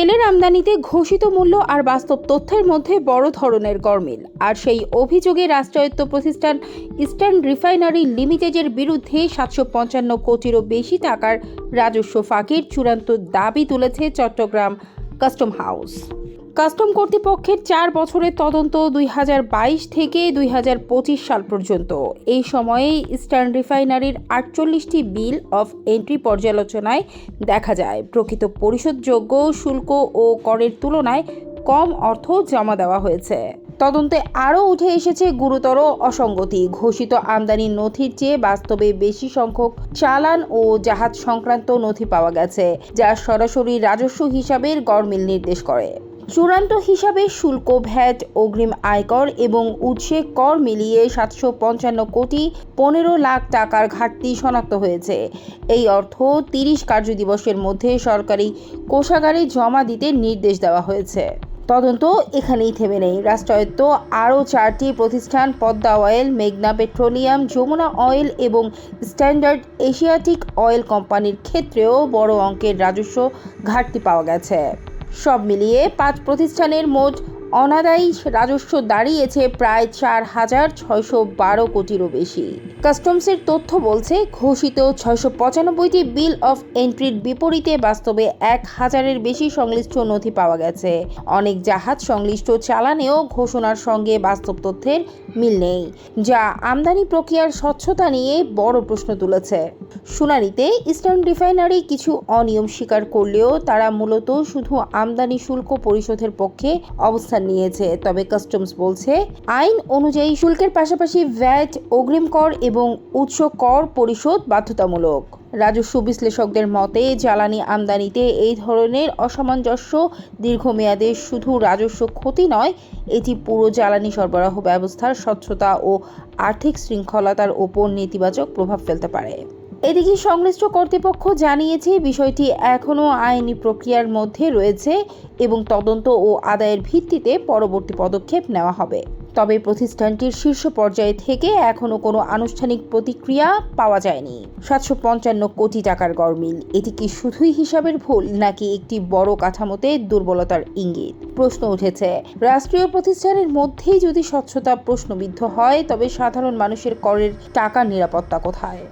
তেলের আমদানিতে ঘোষিত মূল্য আর বাস্তব তথ্যের মধ্যে বড় ধরনের গরমিল। আর সেই অভিযোগে রাষ্ট্রায়ত্ত প্রতিষ্ঠান ইস্টার্ন রিফাইনারি লিমিটেডের বিরুদ্ধে 755 কোটিরও বেশি টাকার রাজস্ব ফাঁকির চূড়ান্ত দাবি তুলেছে চট্টগ্রাম কাস্টম হাউস। কাস্টম কর্তৃপক্ষের 4 বছরের তদন্ত 2022 থেকে 2025 সাল পর্যন্ত। এই সময়ে ইস্টার্ন রিফাইনারির 48টি বিল অফ এন্ট্রি পর্যালোচনায় দেখা যায় প্রকৃত পরিশোধযোগ্য শুল্ক ও করের তুলনায় কম অর্থ জমা দেওয়া হয়েছে। তদন্তে আরও উঠে এসেছে গুরুতর অসঙ্গতি। ঘোষিত আমদানি নথির চেয়ে বাস্তবে বেশি সংখ্যক চালান ও জাহাজ সংক্রান্ত নথি পাওয়া গেছে, যা সরাসরি রাজস্ব হিসাবের গরমিল নির্দেশ করে। চূড়ান্ত হিসাবে শুল্ক, ভ্যাট, অগ্রিম আয়কর এবং উৎসে কর মিলিয়ে 755 কোটি 15 লাখ টাকার ঘাটতি শনাক্ত হয়েছে। এই অর্থ 30 কার্যদিবসের মধ্যে সরকারি কোষাগারে জমা দিতে নির্দেশ দেওয়া হয়েছে। তদন্ত এখানেই থেমে নেই। রাষ্ট্রায়ত্ত আরও 4টি প্রতিষ্ঠান পদ্মা অয়েল, মেঘনা পেট্রোলিয়াম, যমুনা অয়েল এবং স্ট্যান্ডার্ড এশিয়াটিক অয়েল কোম্পানির ক্ষেত্রেও বড় অঙ্কের রাজস্ব ঘাটতি পাওয়া গেছে। সব মিলিয়ে 5 প্রতিষ্ঠানের মোট অনাদায়ী রাজস্ব দাঁড়িয়েছে প্রায় 4,612 কোটিরও বেশি। কাস্টমসের তথ্য বলছে, ঘোষিত 695টি বিল অফ এন্ট্রির বিপরীতে বাস্তবে 1000-এর বেশি সংশ্লিষ্ট নথি পাওয়া গেছে। অনেক জাহাজ সংশ্লিষ্ট চালানেও ঘোষণার সঙ্গে বাস্তব তথ্যের মিল নেই, যা আমদানি প্রক্রিয়ার স্বচ্ছতা নিয়ে বড় প্রশ্ন তুলেছে। শুনানিতে ইস্টার্ন রিফাইনারি কিছু অনিয়ম স্বীকার করলেও তারা মূলত শুধু আমদানি শুল্ক পরিশোধের পক্ষে অবস্থান নিয়েছে। তবে কাস্টমস বলছে, আইন অনুযায়ী শুল্কের পাশাপাশি ভ্যাট, অগ্রিম কর এবং উৎস কর পরিশোধ বাধ্যতামূলক। রাজস্ব বিশ্লেষকদের মতে, জ্বালানি আমদানিতে এই ধরনের অসামঞ্জস্য দীর্ঘমেয়াদে শুধু রাজস্ব ক্ষতি নয়, এটি পুরো জ্বালানি সরবরাহ ব্যবস্থার স্বচ্ছতা ও আর্থিক শৃঙ্খলতার ওপর নেতিবাচক প্রভাব ফেলতে পারে। এদিকে সংশ্লিষ্ট কর্তৃপক্ষ জানিয়েছে, বিষয়টি এখনও আইনি প্রক্রিয়ার মধ্যে রয়েছে এবং তদন্ত ও আদায়ের ভিত্তিতে পরবর্তী পদক্ষেপ নেওয়া হবে। তবে প্রতিষ্ঠানটির শীর্ষ পর্যায়ে থেকে এখনও কোনো আনুষ্ঠানিক প্রতিক্রিয়া পাওয়া যায়নি। 755 কোটি টাকার গরমিল, এটি কি শুধুই হিসাবের ভুল নাকি একটি বড় কাঠামোতে দুর্বলতার ইঙ্গিত? প্রশ্ন উঠেছে, রাষ্ট্রীয় প্রতিষ্ঠানের মধ্যেই যদি স্বচ্ছতা প্রশ্নবিদ্ধ হয়, তবে সাধারণ মানুষের করের টাকার নিরাপত্তা কোথায়?